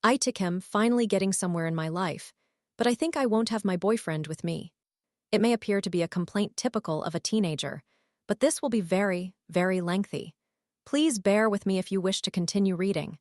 I'm finally getting somewhere in my life, but I think I won't have my boyfriend with me. It may appear to be a complaint typical of a teenager, but this will be very, very lengthy. Please bear with me if you wish to continue reading.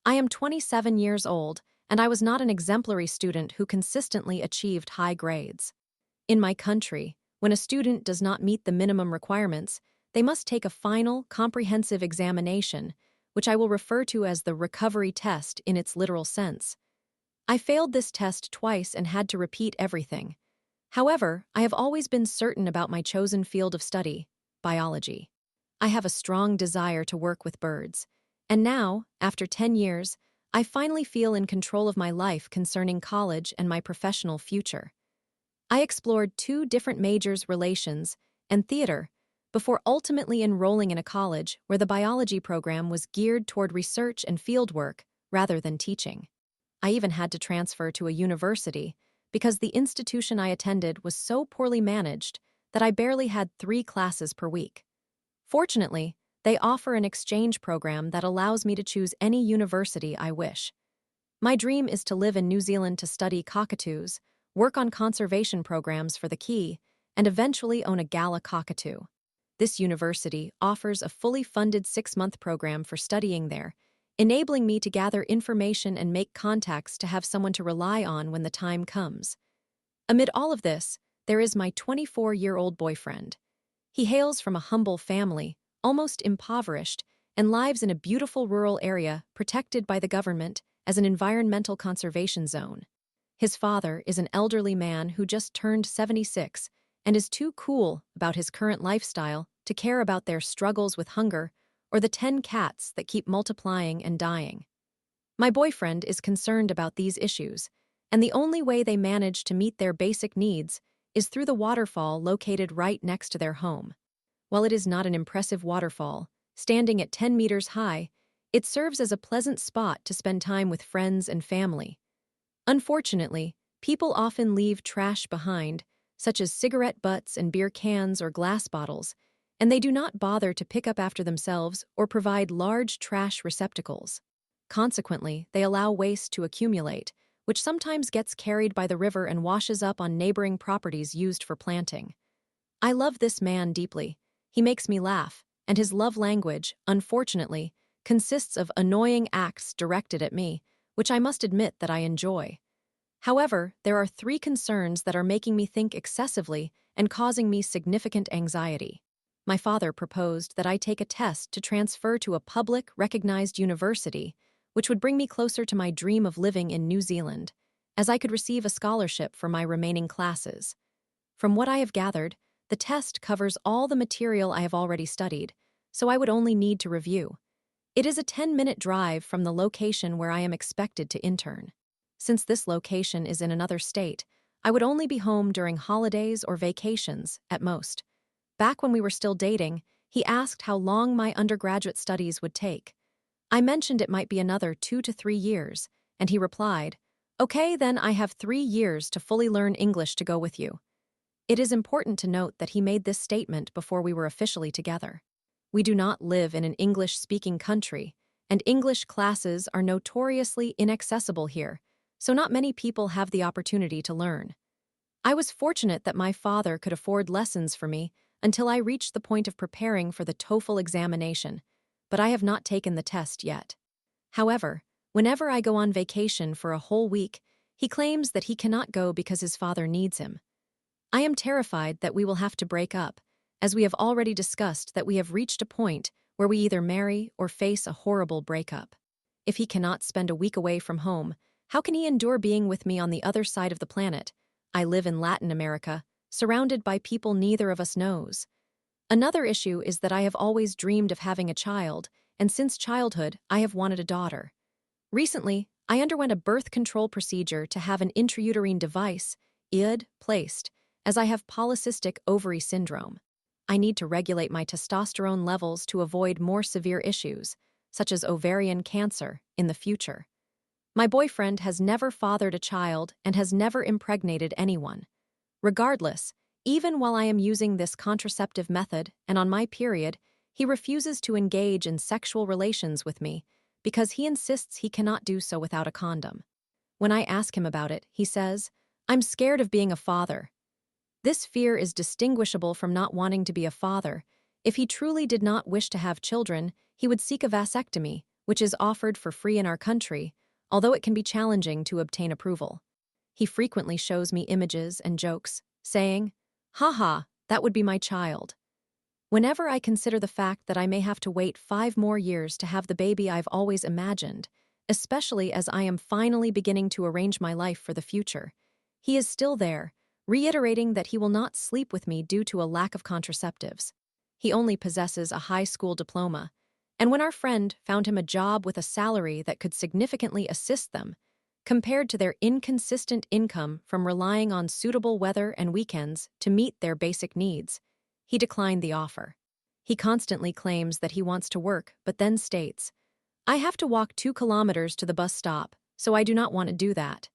I am 27 years old, and I was not an exemplary student who consistently achieved high grades. In my country, when a student does not meet the minimum requirements, they must take a final, comprehensive examination, which I will refer to as the recovery test in its literal sense. I failed this test twice and had to repeat everything. However, I have always been certain about my chosen field of study, biology. I have a strong desire to work with birds, and now, after 10 years, I finally feel in control of my life concerning college and my professional future. I explored 2 different majors, relations and theater, before ultimately enrolling in a college where the biology program was geared toward research and fieldwork rather than teaching. I even had to transfer to a university because the institution I attended was so poorly managed that I barely had 3 classes per week. Fortunately, they offer an exchange program that allows me to choose any university I wish. My dream is to live in New Zealand to study cockatoos, work on conservation programs for the key, and eventually own a gala cockatoo. This university offers a fully funded 6-month program for studying there, enabling me to gather information and make contacts to have someone to rely on when the time comes. Amid all of this, there is my 24-year-old boyfriend. He hails from a humble family, almost impoverished, and lives in a beautiful rural area protected by the government as an environmental conservation zone. His father is an elderly man who just turned 76 and is too cool about his current lifestyle to care about their struggles with hunger or the 10 cats that keep multiplying and dying. My boyfriend is concerned about these issues, and the only way they manage to meet their basic needs is through the waterfall located right next to their home. While it is not an impressive waterfall, standing at 10 meters high, it serves as a pleasant spot to spend time with friends and family. Unfortunately, people often leave trash behind, such as cigarette butts and beer cans or glass bottles, and they do not bother to pick up after themselves or provide large trash receptacles. Consequently, they allow waste to accumulate, which sometimes gets carried by the river and washes up on neighboring properties used for planting. I love this man deeply. He makes me laugh, and his love language, unfortunately, consists of annoying acts directed at me, which I must admit that I enjoy. However, there are 3 concerns that are making me think excessively and causing me significant anxiety. My father proposed that I take a test to transfer to a public, recognized university, which would bring me closer to my dream of living in New Zealand, as I could receive a scholarship for my remaining classes. From what I have gathered, the test covers all the material I have already studied, so I would only need to review. It is a 10-minute drive from the location where I am expected to intern. Since this location is in another state, I would only be home during holidays or vacations, at most. Back when we were still dating, he asked how long my undergraduate studies would take. I mentioned it might be another 2 to 3 years, and he replied, "Okay, then I have 3 years to fully learn English to go with you." It is important to note that he made this statement before we were officially together. We do not live in an English-speaking country, and English classes are notoriously inaccessible here, so not many people have the opportunity to learn. I was fortunate that my father could afford lessons for me until I reached the point of preparing for the TOEFL examination, but I have not taken the test yet. However, whenever I go on vacation for a whole week, he claims that he cannot go because his father needs him. I am terrified that we will have to break up, as we have already discussed that we have reached a point where we either marry or face a horrible breakup. If he cannot spend a week away from home, how can he endure being with me on the other side of the planet? I live in Latin America, surrounded by people neither of us knows. Another issue is that I have always dreamed of having a child, and since childhood, I have wanted a daughter. Recently, I underwent a birth control procedure to have an intrauterine device, IUD, placed, as I have polycystic ovary syndrome. I need to regulate my testosterone levels to avoid more severe issues, such as ovarian cancer, in the future. My boyfriend has never fathered a child and has never impregnated anyone. Regardless, even while I am using this contraceptive method and on my period, he refuses to engage in sexual relations with me because he insists he cannot do so without a condom. When I ask him about it, he says, "I'm scared of being a father." This fear is distinguishable from not wanting to be a father. If he truly did not wish to have children, he would seek a vasectomy, which is offered for free in our country, although it can be challenging to obtain approval. He frequently shows me images and jokes, saying, "Haha, that would be my child." Whenever I consider the fact that I may have to wait 5 more years to have the baby I've always imagined, especially as I am finally beginning to arrange my life for the future, he is still there, reiterating that he will not sleep with me due to a lack of contraceptives. He only possesses a high school diploma, and when our friend found him a job with a salary that could significantly assist them, compared to their inconsistent income from relying on suitable weather and weekends to meet their basic needs, he declined the offer. He constantly claims that he wants to work, but then states, "I have to walk 2 kilometers to the bus stop, so I do not want to do that."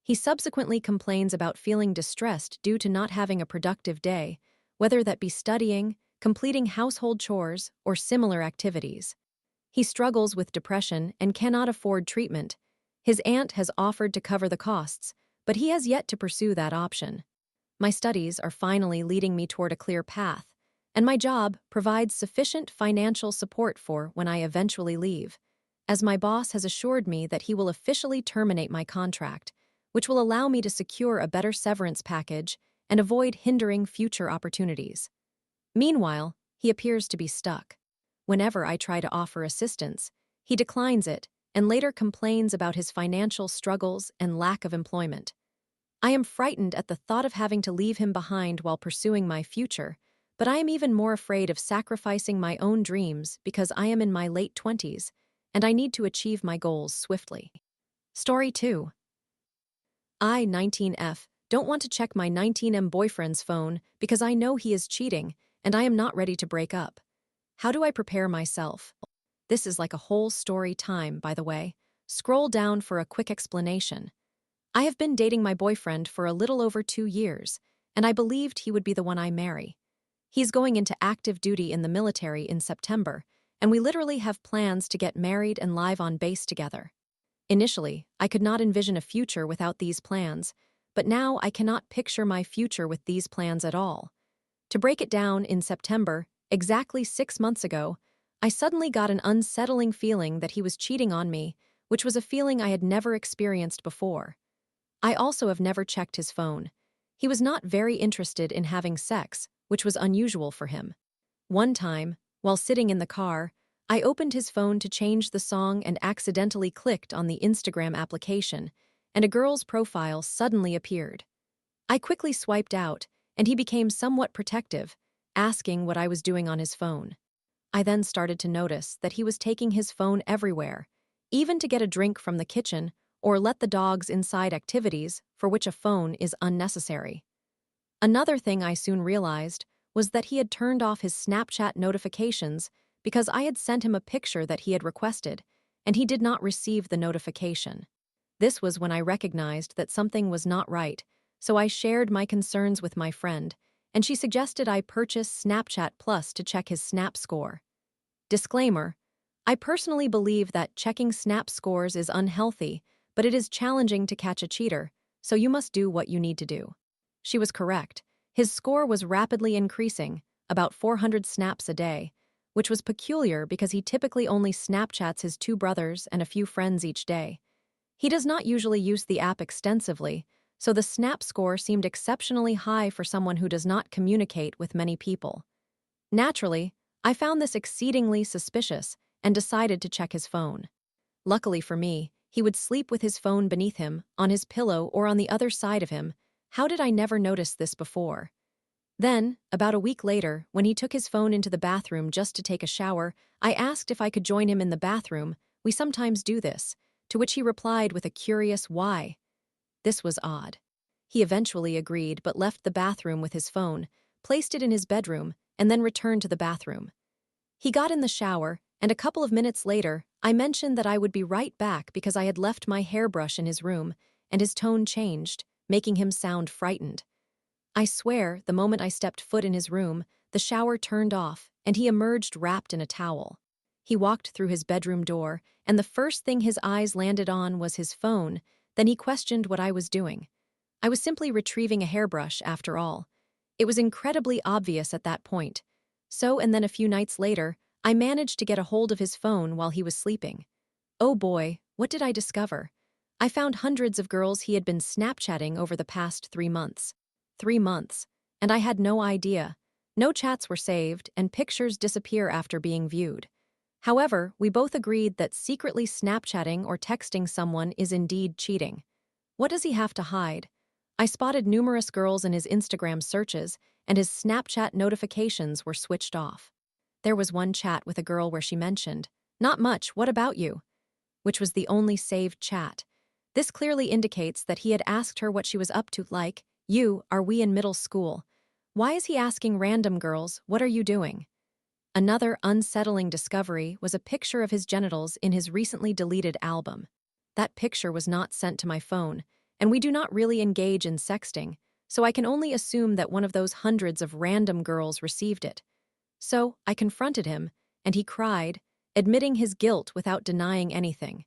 He subsequently complains about feeling distressed due to not having a productive day, whether that be studying, completing household chores, or similar activities. He struggles with depression and cannot afford treatment. His aunt has offered to cover the costs, but he has yet to pursue that option. My studies are finally leading me toward a clear path, and my job provides sufficient financial support for when I eventually leave, as my boss has assured me that he will officially terminate my contract, which will allow me to secure a better severance package and avoid hindering future opportunities. Meanwhile, he appears to be stuck. Whenever I try to offer assistance, he declines it and later complains about his financial struggles and lack of employment. I am frightened at the thought of having to leave him behind while pursuing my future, but I am even more afraid of sacrificing my own dreams because I am in my late 20s and I need to achieve my goals swiftly. Story 2. I, 19F, don't want to check my 19M boyfriend's phone because I know he is cheating and I am not ready to break up. How do I prepare myself? This is like a whole story time, by the way. Scroll down for a quick explanation. I have been dating my boyfriend for a little over 2 years, and I believed he would be the one I marry. He's going into active duty in the military in September, and we literally have plans to get married and live on base together. Initially, I could not envision a future without these plans, but now I cannot picture my future with these plans at all. To break it down, in September, exactly 6 months ago, I suddenly got an unsettling feeling that he was cheating on me, which was a feeling I had never experienced before. I also have never checked his phone. He was not very interested in having sex, which was unusual for him. One time, while sitting in the car, I opened his phone to change the song and accidentally clicked on the Instagram application, and a girl's profile suddenly appeared. I quickly swiped out, and he became somewhat protective, asking what I was doing on his phone. I then started to notice that he was taking his phone everywhere, even to get a drink from the kitchen or let the dogs inside activities for which a phone is unnecessary. Another thing I soon realized was that he had turned off his Snapchat notifications because I had sent him a picture that he had requested, and he did not receive the notification. This was when I recognized that something was not right, so I shared my concerns with my friend, and she suggested I purchase Snapchat Plus to check his Snap score. Disclaimer: I personally believe that checking Snap scores is unhealthy, but it is challenging to catch a cheater, so you must do what you need to do. She was correct. His score was rapidly increasing, about 400 snaps a day, which was peculiar because he typically only Snapchats his 2 brothers and a few friends each day. He does not usually use the app extensively, so the Snap score seemed exceptionally high for someone who does not communicate with many people. Naturally, I found this exceedingly suspicious and decided to check his phone. Luckily for me, he would sleep with his phone beneath him, on his pillow, or on the other side of him. How did I never notice this before? Then, about a week later, when he took his phone into the bathroom just to take a shower, I asked if I could join him in the bathroom. We sometimes do this, to which he replied with a curious why. This was odd. He eventually agreed but left the bathroom with his phone, placed it in his bedroom, and then returned to the bathroom. He got in the shower, and a couple of minutes later, I mentioned that I would be right back because I had left my hairbrush in his room, and his tone changed, making him sound frightened. I swear, the moment I stepped foot in his room, the shower turned off, and he emerged wrapped in a towel. He walked through his bedroom door, and the first thing his eyes landed on was his phone. Then he questioned what I was doing. I was simply retrieving a hairbrush, after all. It was incredibly obvious at that point. So, and then a few nights later, I managed to get a hold of his phone while he was sleeping. Oh boy, what did I discover? I found hundreds of girls he had been Snapchatting over the past 3 months. 3 months. And I had no idea. No chats were saved, and pictures disappear after being viewed. However, we both agreed that secretly Snapchatting or texting someone is indeed cheating. What does he have to hide? I spotted numerous girls in his Instagram searches, and his Snapchat notifications were switched off. There was one chat with a girl where she mentioned, "Not much, what about you?" which was the only saved chat. This clearly indicates that he had asked her what she was up to, like, are we in middle school? Why is he asking random girls, what are you doing? Another unsettling discovery was a picture of his genitals in his recently deleted album. That picture was not sent to my phone, and we do not really engage in sexting, so I can only assume that one of those hundreds of random girls received it. So I confronted him, and he cried, admitting his guilt without denying anything.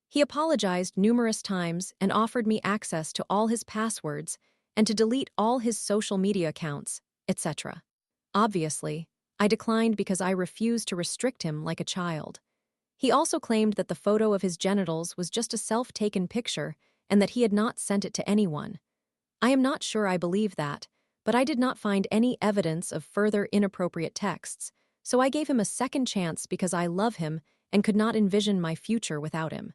He apologized numerous times and offered me access to all his passwords and to delete all his social media accounts, etc. Obviously, I declined because I refused to restrict him like a child. He also claimed that the photo of his genitals was just a self-taken picture and that he had not sent it to anyone. I am not sure I believe that, but I did not find any evidence of further inappropriate texts, so I gave him a second chance because I love him and could not envision my future without him.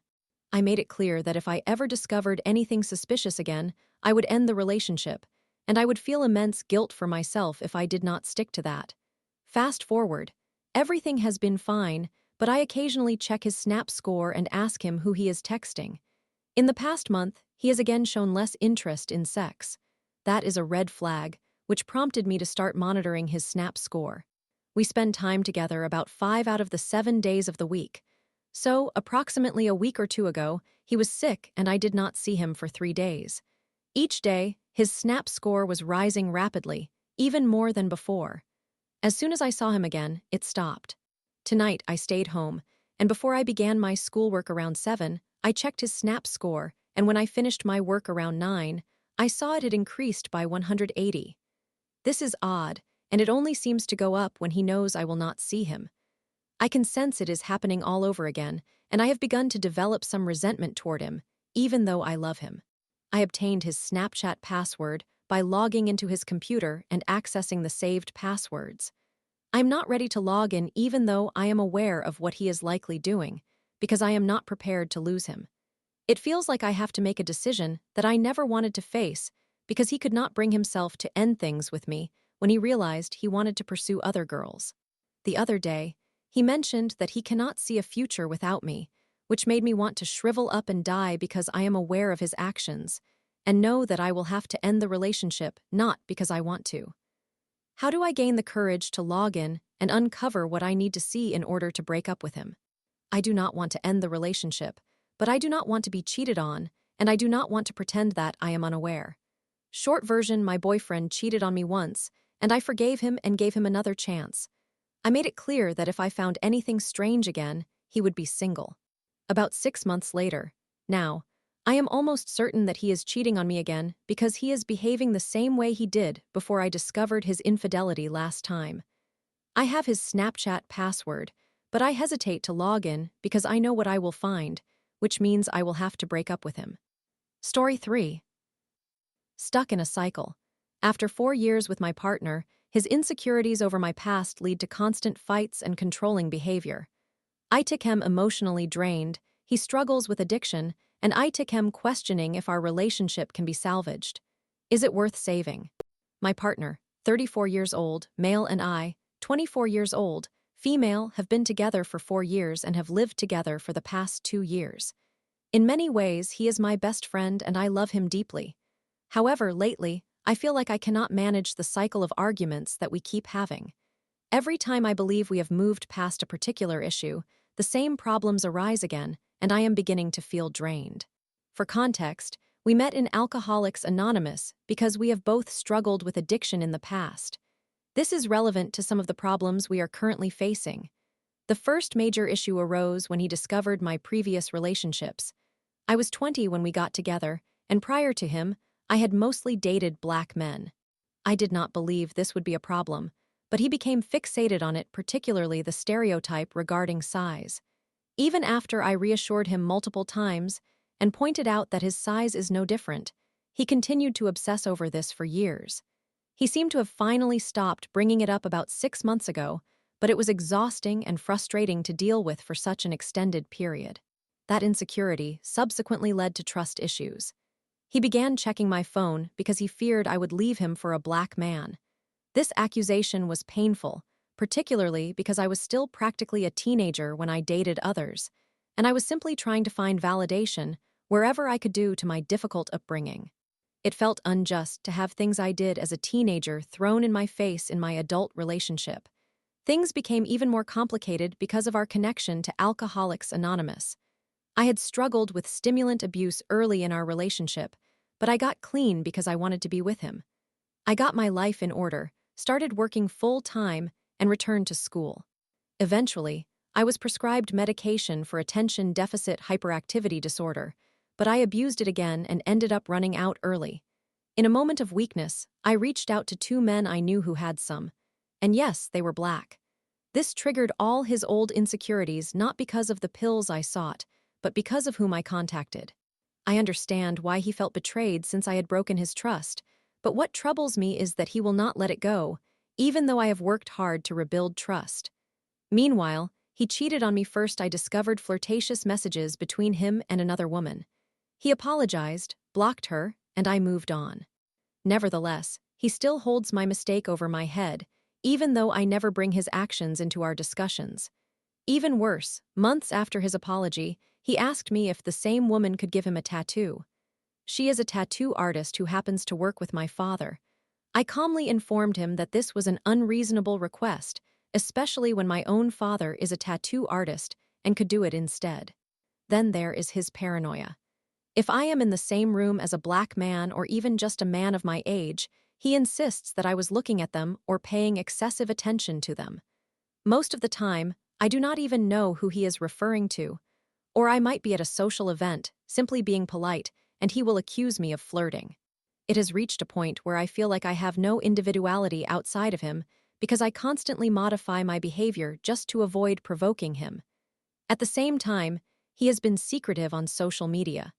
I made it clear that if I ever discovered anything suspicious again, I would end the relationship, and I would feel immense guilt for myself if I did not stick to that. Fast forward, everything has been fine, but I occasionally check his Snap score and ask him who he is texting. In the past month, he has again shown less interest in sex. That is a red flag, which prompted me to start monitoring his Snap score. We spend time together about 5 out of the 7 days of the week. So, approximately a week or two ago, he was sick and I did not see him for 3 days. Each day, his Snap score was rising rapidly, even more than before. As soon as I saw him again, it stopped. Tonight, I stayed home, and before I began my schoolwork around 7, I checked his Snap score, and when I finished my work around 9, I saw it had increased by 180. This is odd, and it only seems to go up when he knows I will not see him. I can sense it is happening all over again, and I have begun to develop some resentment toward him, even though I love him. I obtained his Snapchat password by logging into his computer and accessing the saved passwords. I'm not ready to log in even though I am aware of what he is likely doing, because I am not prepared to lose him. It feels like I have to make a decision that I never wanted to face because he could not bring himself to end things with me when he realized he wanted to pursue other girls. The other day, he mentioned that he cannot see a future without me, which made me want to shrivel up and die because I am aware of his actions and know that I will have to end the relationship not because I want to. How do I gain the courage to log in and uncover what I need to see in order to break up with him? I do not want to end the relationship, but I do not want to be cheated on, and I do not want to pretend that I am unaware. Short version, my boyfriend cheated on me once, and I forgave him and gave him another chance. I made it clear that if I found anything strange again, he would be single. About 6 months later, now, I am almost certain that he is cheating on me again because he is behaving the same way he did before I discovered his infidelity last time. I have his Snapchat password, but I hesitate to log in because I know what I will find, which means I will have to break up with him. Story 3. Stuck in a cycle. After 4 years with my partner, his insecurities over my past lead to constant fights and controlling behavior. I take him emotionally drained, he struggles with addiction, and I take him questioning if our relationship can be salvaged. Is it worth saving? My partner, 34 years old, male, and I, 24 years old, female, have been together for 4 years and have lived together for the past 2 years. In many ways, he is my best friend and I love him deeply. However, lately, I feel like I cannot manage the cycle of arguments that we keep having. Every time I believe we have moved past a particular issue, the same problems arise again, and I am beginning to feel drained. For context, we met in Alcoholics Anonymous because we have both struggled with addiction in the past. This is relevant to some of the problems we are currently facing. The first major issue arose when he discovered my previous relationships. I was 20 when we got together, and prior to him, I had mostly dated black men. I did not believe this would be a problem, but he became fixated on it, particularly the stereotype regarding size. Even after I reassured him multiple times and pointed out that his size is no different, he continued to obsess over this for years. He seemed to have finally stopped bringing it up about 6 months ago, but it was exhausting and frustrating to deal with for such an extended period. That insecurity subsequently led to trust issues. He began checking my phone because he feared I would leave him for a black man. This accusation was painful, particularly because I was still practically a teenager when I dated others, and I was simply trying to find validation wherever I could due to my difficult upbringing. It felt unjust to have things I did as a teenager thrown in my face in my adult relationship. Things became even more complicated because of our connection to Alcoholics Anonymous. I had struggled with stimulant abuse early in our relationship, but I got clean because I wanted to be with him. I got my life in order, started working full-time, and returned to school. Eventually, I was prescribed medication for attention deficit hyperactivity disorder, but I abused it again and ended up running out early. In a moment of weakness, I reached out to 2 men I knew who had some. And yes, they were black. This triggered all his old insecurities, not because of the pills I sought, but because of whom I contacted. I understand why he felt betrayed since I had broken his trust, but what troubles me is that he will not let it go, even though I have worked hard to rebuild trust. Meanwhile, he cheated on me first. I discovered flirtatious messages between him and another woman. He apologized, blocked her, and I moved on. Nevertheless, he still holds my mistake over my head, even though I never bring his actions into our discussions. Even worse, months after his apology, he asked me if the same woman could give him a tattoo. She is a tattoo artist who happens to work with my father. I calmly informed him that this was an unreasonable request, especially when my own father is a tattoo artist and could do it instead. Then there is his paranoia. If I am in the same room as a black man or even just a man of my age, he insists that I was looking at them or paying excessive attention to them. Most of the time, I do not even know who he is referring to, or I might be at a social event, simply being polite, and he will accuse me of flirting. It has reached a point where I feel like I have no individuality outside of him because I constantly modify my behavior just to avoid provoking him. At the same time, he has been secretive on social media.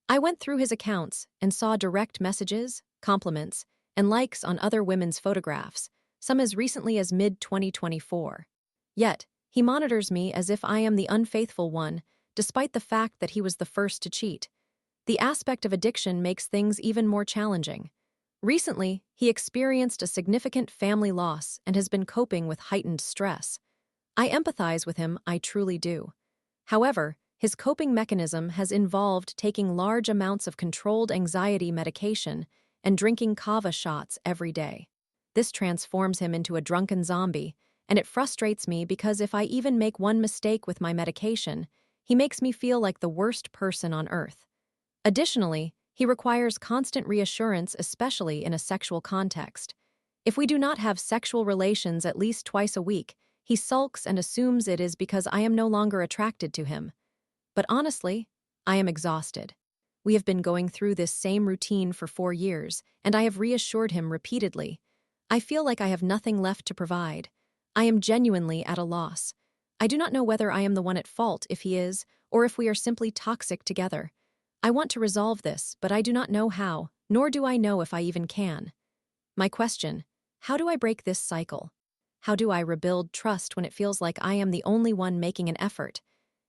I went through his accounts and saw direct messages, compliments, and likes on other women's photographs, some as recently as mid-2024. Yet, he monitors me as if I am the unfaithful one, despite the fact that he was the first to cheat. The aspect of addiction makes things even more challenging. Recently, he experienced a significant family loss and has been coping with heightened stress. I empathize with him, I truly do. However, his coping mechanism has involved taking large amounts of controlled anxiety medication and drinking kava shots every day. This transforms him into a drunken zombie, and it frustrates me because if I even make one mistake with my medication, he makes me feel like the worst person on earth. Additionally, he requires constant reassurance, especially in a sexual context. If we do not have sexual relations at least twice a week, he sulks and assumes it is because I am no longer attracted to him. But honestly, I am exhausted. We have been going through this same routine for 4 years, and I have reassured him repeatedly. I feel like I have nothing left to provide. I am genuinely at a loss. I do not know whether I am the one at fault if he is, or if we are simply toxic together. I want to resolve this, but I do not know how, nor do I know if I even can. My question: how do I break this cycle? How do I rebuild trust when it feels like I am the only one making an effort?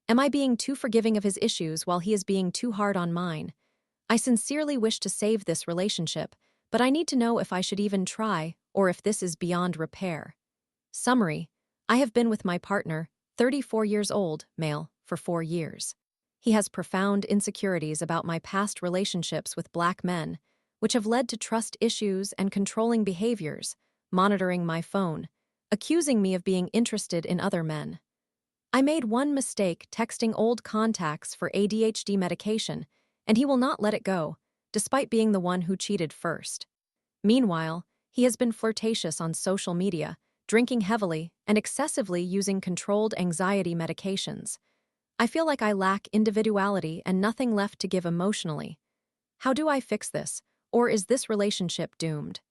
Am I being too forgiving of his issues while he is being too hard on mine? I sincerely wish to save this relationship, but I need to know if I should even try or if this is beyond repair. Summary: I have been with my partner, 34 years old, male, for 4 years. He has profound insecurities about my past relationships with black men, which have led to trust issues and controlling behaviors, monitoring my phone, accusing me of being interested in other men. I made one mistake texting old contacts for ADHD medication, and he will not let it go, despite being the one who cheated first. Meanwhile, he has been flirtatious on social media, drinking heavily, and excessively using controlled anxiety medications. I feel like I lack individuality and nothing left to give emotionally. How do I fix this? Or is this relationship doomed?